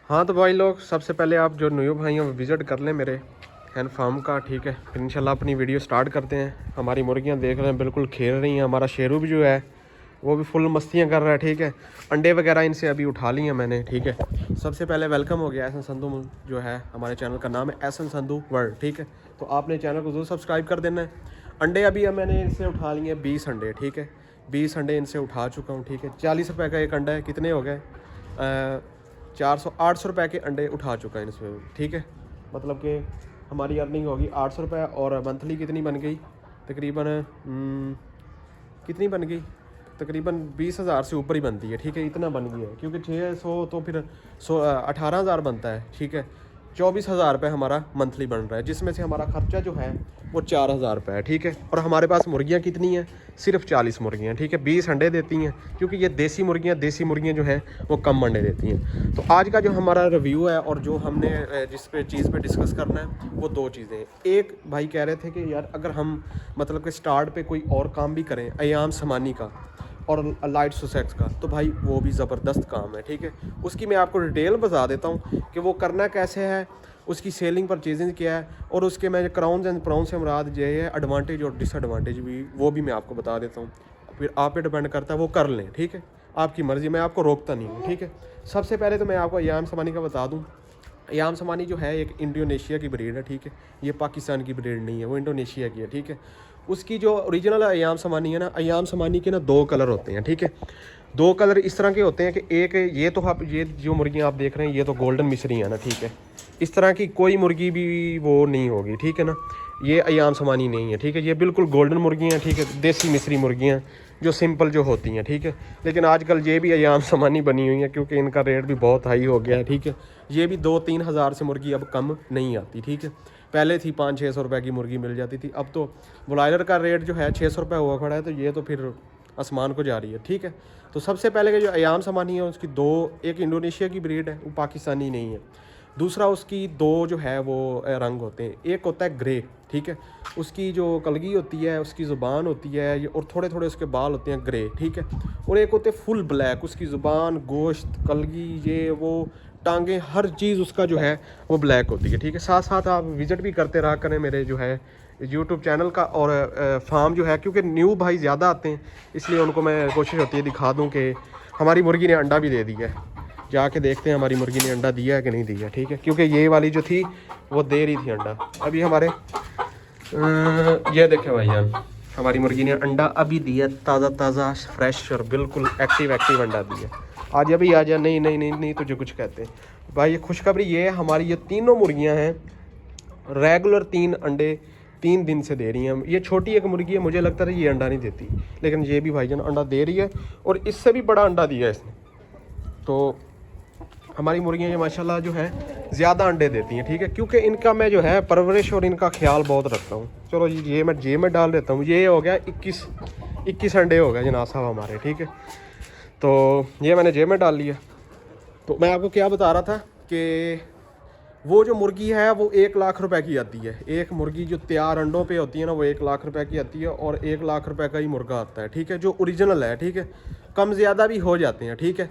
हाँ तो भाई लोग, सबसे पहले आप जो न्यू भाई हैं वो विज़िट कर लें मेरे हैन फार्म का, ठीक है। फिर इंशाल्लाह अपनी वीडियो स्टार्ट करते हैं। हमारी मुर्गियाँ देख रहे हैं बिल्कुल खेल रही हैं। हमारा शेरू भी जो है वो भी फुल मस्तियाँ कर रहा है, ठीक है। अंडे वगैरह इनसे अभी उठा लिए हैं मैंने, ठीक है। सबसे पहले वेलकम हो गया एहसन संधू, जो है हमारे चैनल का नाम है एहसन संधू वर्ल्ड, ठीक है। तो आपने चैनल को ज़रूर सब्सक्राइब कर देना है। अंडे अभी मैंने इनसे उठा लिए हैं 20 अंडे, ठीक है। 20 अंडे इनसे उठा चुका हूँ, ठीक है। 40 रुपये का एक अंडा है, कितने हो गए 800 रुपये के अंडे उठा चुका है इसमें, ठीक है। मतलब कि हमारी अर्निंग होगी 800 रुपये, और मंथली कितनी बन गई तकरीबन कितनी बन गई, तकरीबन 20,000 से ऊपर ही बनती है, ठीक है। इतना बन गया है क्योंकि 600 तो फिर 18,000 बनता है, ठीक है। 24,000 रुपये हमारा मंथली बन रहा है, जिसमें से हमारा खर्चा जो है वो 4,000 रुपये है, ठीक है। और हमारे पास मुर्गियाँ कितनी हैं, सिर्फ 40 मुर्गियाँ, ठीक है। 20 अंडे देती हैं, क्योंकि ये देसी मुर्गियाँ जो हैं वो कम अंडे देती हैं। तो आज का जो हमारा रिव्यू है और जो हमने जिस पे चीज़ पे डिस्कस करना है वो दो चीज़ें हैं। एक भाई कह रहे थे कि यार अगर हम मतलब कि स्टार्ट पे कोई और काम भी करें अयाम समानी का और लाइट सुसेक्स का, तो भाई वो भी ज़बरदस्त काम है, ठीक है। उसकी मैं आपको डिटेल बता देता हूँ कि वो करना कैसे है, उसकी सेलिंग परचेजिंग क्या है, और उसके मैं क्राउन्स एंड प्राउन से मुराद ये है एडवांटेज और डिसएडवांटेज भी, वो भी मैं आपको बता देता हूँ। फिर आप पे डिपेंड करता है, वो कर लें, ठीक है। आपकी मर्ज़ी, मैं आपको रोकता नहीं हूँ, ठीक है। सबसे पहले तो मैं आपको अयाम समानी का बता दूँ। अयाम समानी जो है एक इंडोनेशिया की ब्रीड है, ठीक है। ये पाकिस्तान की ब्रीड नहीं है, वो इंडोनेशिया की है, ठीक है। उसकी जो ओरिजिनल अयाम समानी है ना, अयाम समानी के ना 2 कलर होते हैं, ठीक है। 2 कलर इस तरह के होते हैं कि एक ये तो आप ये जो मुर्गियाँ आप देख रहे हैं ये तो गोल्डन मिस्री है ना, ठीक है। इस तरह की कोई मुर्गी भी वो नहीं होगी, ठीक है ना। ये अयाम समानी नहीं है, ठीक है। ये बिल्कुल गोल्डन मुर्गियाँ हैं, ठीक है। देसी मिस्री मुर्गियाँ जो सिंपल जो होती हैं, ठीक है। लेकिन आजकल ये भी अयाम समानी बनी हुई है क्योंकि इनका रेट भी बहुत हाई हो गया है, ठीक है। ये भी 2-3 हज़ार से मुर्गी अब कम नहीं आती, ठीक है। पहले थी 500-600 रुपये की मुर्गी मिल जाती थी, अब तो ब्रॉयलर का रेट जो है 600 रुपये हुआ खड़ा है, तो ये तो फिर आसमान को जा रही है, ठीक है। तो सबसे पहले के जो अयाम समानी है उसकी 2, एक इंडोनेशिया की ब्रीड है, वो पाकिस्तानी नहीं है। दूसरा उसकी 2 जो है वो रंग होते हैं, एक होता है ग्रे, ठीक है। उसकी जो कलगी होती है, उसकी ज़ुबान होती है और थोड़े थोड़े उसके बाल होते हैं ग्रे, ठीक है। और एक होते हैं फुल ब्लैक, उसकी ज़ुबान, गोश्त, कलगी, ये वो टांगे, हर चीज़ उसका जो है वो ब्लैक होती है, ठीक है। साथ साथ आप विज़िट भी करते रहा करें मेरे जो है यूट्यूब चैनल का और फार्म जो है, क्योंकि न्यू भाई ज़्यादा आते हैं, इसलिए उनको मैं कोशिश होती है दिखा दूँ कि हमारी मुर्गी ने अंडा भी दे दिया है। जाके देखते हैं हमारी मुर्गी ने अंडा दिया है कि नहीं दिया, ठीक है। क्योंकि ये वाली जो थी वो दे रही थी अंडा। अभी हमारे ये देखें भाईजान, हमारी मुर्गी ने अंडा अभी दिया, ताज़ा ताज़ा फ्रेश और बिल्कुल एक्टिव अंडा दिया। आज अभी आ जा, नहीं नहीं नहीं नहीं तुझे कुछ कहते हैं भाई। ये खुशखबरी ये है, हमारी ये तीनों मुर्गियां हैं रेगुलर 3 अंडे 3 दिन से दे रही हैं। ये छोटी एक मुर्गी है, मुझे लगता था ये अंडा नहीं देती, लेकिन ये भी भाईजान अंडा दे रही है, और इससे भी बड़ा अंडा दिया है इसने। तो हमारी मुर्गियाँ ये माशाल्लाह जो है ज़्यादा अंडे देती हैं, ठीक है। क्योंकि इनका मैं जो है परवरिश और इनका ख्याल बहुत रखता हूँ। चलो ये मैं डाल देता हूँ। ये हो गया 21 अंडे हो गए जनाब साहब हमारे, ठीक है। तो ये मैंने जेब में डाल लिया। तो मैं आपको क्या बता रहा था कि वो जो मुर्गी है वो 1 लाख रुपए की आती है। एक मुर्गी जो तैयार अंडों पे होती है ना, वो 1 लाख रुपए की आती है, और 1 लाख रुपए का ही मुर्गा आता है, ठीक है, जो ओरिजिनल है, ठीक है। कम ज़्यादा भी हो जाते हैं, ठीक है।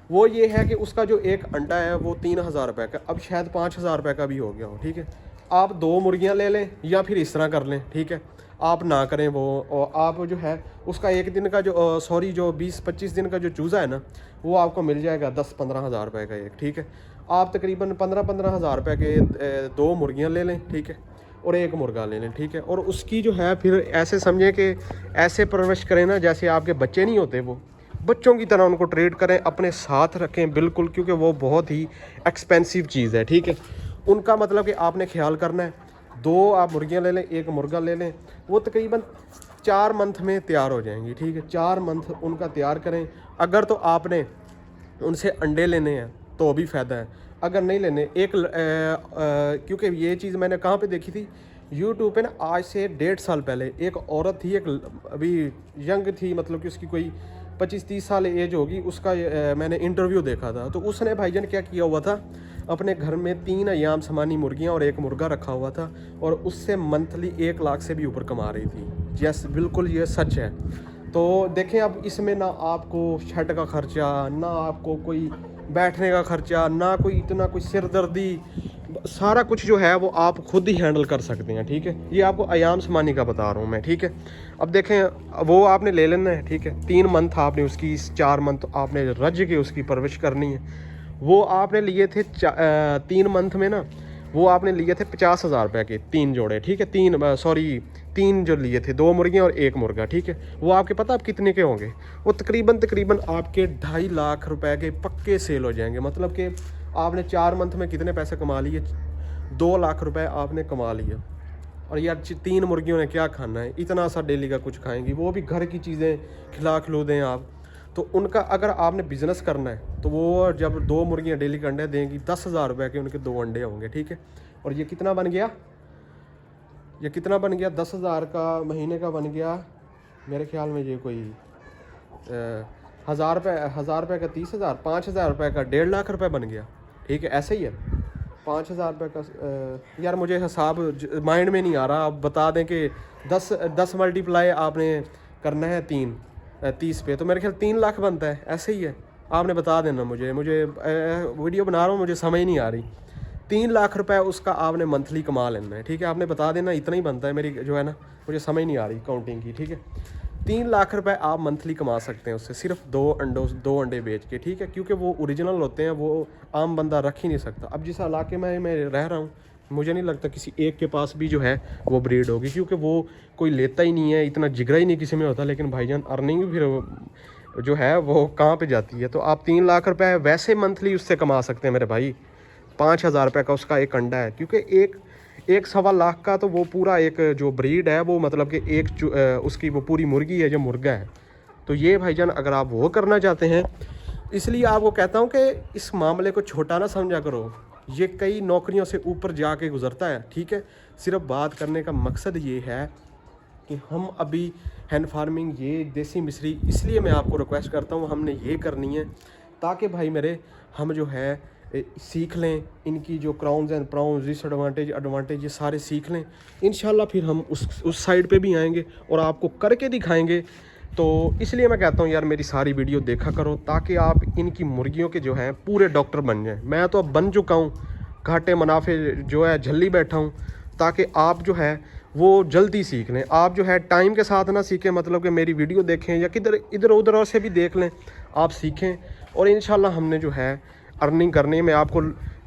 वो ये है कि उसका जो एक अंडा है वो 3,000 रुपये का, अब शायद 5,000 रुपये का भी हो गया हो, ठीक है। आप 2 मुर्गियाँ ले लें या फिर इस तरह कर लें, ठीक है। आप ना करें वो, और आप जो है उसका एक दिन का जो जो 20-25 दिन का जो चूज़ा है ना, वो आपको मिल जाएगा 10-15 हज़ार रुपये का एक, ठीक है। आप तकरीबन 15-15 हज़ार रुपये के 2 मुर्गियाँ ले लें, ठीक है, और 1 मुर्गा ले लें, ठीक है। और उसकी जो है फिर ऐसे समझें कि ऐसे परवरिश करें ना जैसे आपके बच्चे नहीं होते, वो बच्चों की तरह उनको ट्रीट करें, अपने साथ रखें बिल्कुल, क्योंकि वो बहुत ही एक्सपेंसिव चीज़ है, ठीक है। उनका मतलब कि आपने ख्याल करना है। 2 आप मुर्गियाँ ले लें, 1 मुर्गा ले लें, वो तकरीबन 4 मंथ में तैयार हो जाएंगी, ठीक है। 4 मंथ उनका तैयार करें। अगर तो आपने उनसे अंडे लेने हैं तो भी फ़ायदा है, अगर नहीं लेने क्योंकि ये चीज़ मैंने कहाँ पे देखी थी, यूट्यूब पे ना, आज से 1.5 साल पहले एक औरत थी, एक अभी यंग थी, मतलब कि उसकी कोई 25-30 साल एज होगी, उसका मैंने इंटरव्यू देखा था। तो उसने भाईजान क्या किया हुआ था, अपने घर में 3 अयाम समानी मुर्गियाँ और 1 मुर्गा रखा हुआ था, और उससे मंथली 1 लाख से भी ऊपर कमा रही थी। यस, बिल्कुल ये सच है। तो देखें अब इसमें ना आपको शर्ट का खर्चा, ना आपको कोई बैठने का खर्चा, ना कोई इतना कोई सिरदर्दी, सारा कुछ जो है वो आप खुद ही हैंडल कर सकते हैं, ठीक है। ये आपको अयाम समानी का बता रहा हूँ मैं, ठीक है। अब देखें, वो आपने ले लेना है, ठीक है। 3 मंथ आपने उसकी, 4 मंथ आपने रज के उसकी परवरिश करनी है। वो आपने लिए थे 3 मंथ में ना, वो आपने लिए थे 50,000 रुपये के 3 जोड़े, ठीक है। 3 जो लिए थे, 2 मुर्गियाँ और 1 मुर्गा, ठीक है। वो आपके पता आप कितने के होंगे? वो तकरीबन आपके 2.5 लाख रुपए के पक्के सेल हो जाएंगे। मतलब कि आपने 4 मंथ में कितने पैसे कमा लिए? 2 लाख रुपए आपने कमा लिया। और यार 3 मुर्गियों ने क्या खाना है? इतना सा डेली का कुछ खाएंगी, वो भी घर की चीज़ें खिला दें आप। तो उनका अगर आपने बिज़नेस करना है तो वो जब 2 मुर्गियाँ डेली के अंडे देंगी, 10,000 रुपये के उनके 2 अंडे होंगे, ठीक है। और ये कितना बन गया? ये कितना बन गया? 10,000 का महीने का बन गया मेरे ख्याल में। ये कोई 1,000 रुपये का 30,000, 5,000 रुपये का 1.5 लाख रुपए बन गया, ठीक है। ऐसे ही है 5,000 रुपये का। यार मुझे हिसाब माइंड में नहीं आ रहा। आप बता दें कि 10 मल्टीप्लाई आपने करना है 30 पे, तो मेरे ख्याल 3 लाख बनता है। ऐसे ही है, आपने बता देना मुझे वीडियो बना रहा हूँ, मुझे समझ नहीं आ रही। 3 लाख रुपए उसका आपने मंथली कमा लेना है, ठीक है। आपने बता देना इतना ही बनता है। मेरी जो है ना, मुझे समझ नहीं आ रही काउंटिंग की, ठीक है। 3 लाख रुपए आप मंथली कमा सकते हैं उससे, सिर्फ 2 अंडे बेच के, ठीक है। क्योंकि वो ओरिजिनल होते हैं, वो आम बंदा रख ही नहीं सकता। अब जिस इलाके में मैं रह रहा हूँ, मुझे नहीं लगता किसी एक के पास भी जो है वो ब्रीड होगी, क्योंकि वो कोई लेता ही नहीं है, इतना जिगरा ही नहीं किसी में होता। लेकिन भाईजान अर्निंग भी फिर जो है वो कहाँ पे जाती है। तो आप 3 लाख रुपए वैसे मंथली उससे कमा सकते हैं मेरे भाई। 5,000 रुपये का उसका एक अंडा है, क्योंकि एक 1.25 लाख का तो वो पूरा एक जो ब्रीड है वो, मतलब कि उसकी वो पूरी मुर्गी है जो मुर्गा है। तो ये भाईजान अगर आप वो करना चाहते हैं, इसलिए आपको कहता हूँ कि इस मामले को छोटा ना समझा करो। ये कई नौकरियों से ऊपर जाके गुजरता है, ठीक है। सिर्फ बात करने का मकसद ये है कि हम अभी हैंड फार्मिंग, ये देसी मिस्री, इसलिए मैं आपको रिक्वेस्ट करता हूँ हमने ये करनी है, ताकि भाई मेरे हम जो है सीख लें इनकी जो क्राउन्स एंड प्राउन्स, एडवांटेज ये सारे सीख लें। इंशाल्लाह फिर हम उस साइड पे भी आएंगे और आपको करके दिखाएंगे। तो इसलिए मैं कहता हूँ यार मेरी सारी वीडियो देखा करो, ताकि आप इनकी मुर्गियों के जो हैं पूरे डॉक्टर बन जाएं। मैं तो अब बन चुका हूँ, घाटे मुनाफे जो है झल्ली बैठा हूँ, ताकि आप जो है वो जल्दी सीख लें। आप जो है टाइम के साथ ना सीखें, मतलब कि मेरी वीडियो देखें या इधर उधर से भी देख लें, आप सीखें। और इंशाल्लाह हमने जो है अर्निंग करने में आपको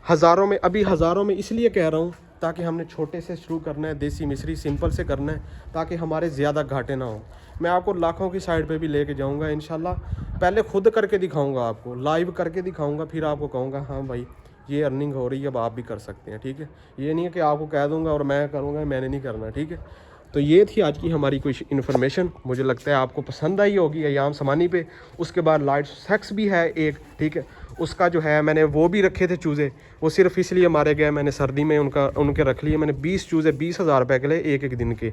हज़ारों में इसलिए कह रहा हूँ, ताकि हमने छोटे से शुरू करना है, देसी मिस्री सिंपल से करना है, ताकि हमारे ज़्यादा घाटे ना हो। मैं आपको लाखों की साइड पे भी लेके जाऊँगा इंशाल्लाह। पहले खुद करके दिखाऊँगा, आपको लाइव करके दिखाऊँगा, फिर आपको कहूँगा हाँ भाई ये अर्निंग हो रही है, अब आप भी कर सकते हैं, ठीक है। ये नहीं है कि आपको कह दूँगा और मैं करूँगा, मैंने नहीं करना, ठीक है। तो ये थी आज की हमारी कुछ इन्फॉर्मेशन। मुझे लगता है आपको पसंद आई होगी अयाम समानी पे। उसके बाद लाइट सेक्स भी है एक, ठीक है। उसका जो है मैंने वो भी रखे थे चूज़े, वो सिर्फ इसलिए मारे गए, मैंने सर्दी में उनके रख लिए। मैंने 20 चूज़े 20,000 रुपये के लिए एक दिन के,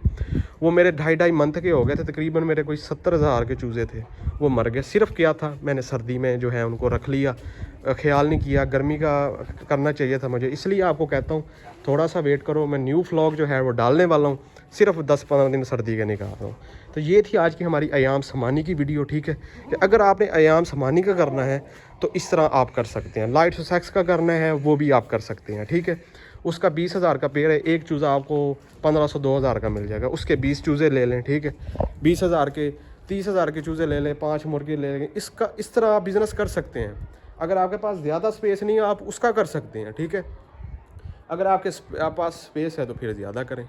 वो मेरे 2.5 मंथ के हो गए थे। तकरीबन मेरे कोई 70,000 के चूज़े थे, वो मर गए। सिर्फ क्या था, मैंने सर्दी में जो है उनको रख लिया, ख्याल नहीं किया, गर्मी का करना चाहिए था मुझे। इसलिए आपको कहता हूँ थोड़ा सा वेट करो, मैं न्यू व्लॉग जो है वो डालने वाला हूँ, सिर्फ 10-15 दिन सर्दी के निकाल रहा हूँ। तो ये थी आज की हमारी अयाम समानी की वीडियो, ठीक है। कि अगर आपने अयाम समानी का करना है तो इस तरह आप कर सकते हैं। लाइट सेक्स का करना है वो भी आप कर सकते हैं, ठीक है। उसका 20,000 का पेड़ है, एक चूज़ा आपको 1,500-2,000 का मिल जाएगा। उसके 20 चूज़े ले लें, ठीक है। 20,000 के 30,000 के चूज़े ले लें, 5 मुर्गे ले लें। इसका इस तरह आप बिज़नेस कर सकते हैं। अगर आपके पास ज़्यादा स्पेस नहीं है, आप उसका कर सकते हैं, ठीक है। अगर आपके पास स्पेस है तो फिर ज़्यादा करें।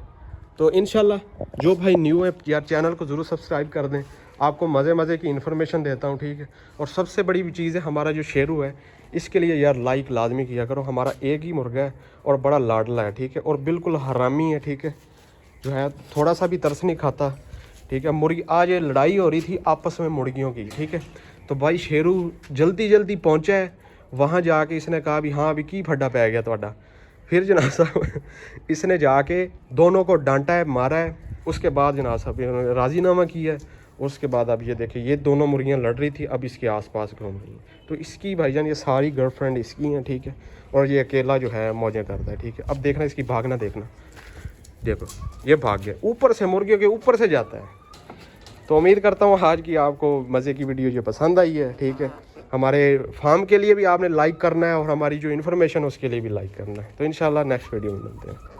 तो इंशाल्लाह जो भाई न्यू है यार, चैनल को ज़रूर सब्सक्राइब कर दें। आपको मज़े की इन्फॉर्मेशन देता हूँ, ठीक है। और सबसे बड़ी चीज़ है हमारा जो शेरू है, इसके लिए यार लाइक लाजमी किया करो। हमारा एक ही मुर्गा है और बड़ा लाडला है, ठीक है। और बिल्कुल हरामी है, ठीक है, जो है थोड़ा सा भी तरस नहीं खाता, ठीक है। मुर्गी आज ये लड़ाई हो रही थी आपस में मुर्गियों की, ठीक है। तो भाई शेरू जल्दी पहुँचा है, वहाँ जाके इसने कहा भी हाँ अभी की फड्डा पै गया ਤੁਹਾਡਾ। फिर जनाब साहब इसने जाके दोनों को डांटा है, मारा है। उसके बाद जनाब साहब इन्होंने राज़ीनामा किया है। उसके बाद अब ये देखिए ये दोनों मुर्गियाँ लड़ रही थी, अब इसके आसपास घूम रही हैं। तो इसकी भाईजान ये सारी गर्लफ्रेंड इसकी हैं, ठीक है। और ये अकेला जो है मौजें करता है, ठीक है। अब देखना इसकी भागना, देखना, देखो ये भाग गया, ऊपर से मुर्गियों के ऊपर से जाता है। तो उम्मीद करता हूँ आज की आपको मज़े की वीडियो जो पसंद आई है, ठीक है। हमारे फार्म के लिए भी आपने लाइक करना है और हमारी जो इन्फॉर्मेशन उसके लिए भी लाइक करना है। तो इंशाल्लाह नेक्स्ट वीडियो में मिलते हैं।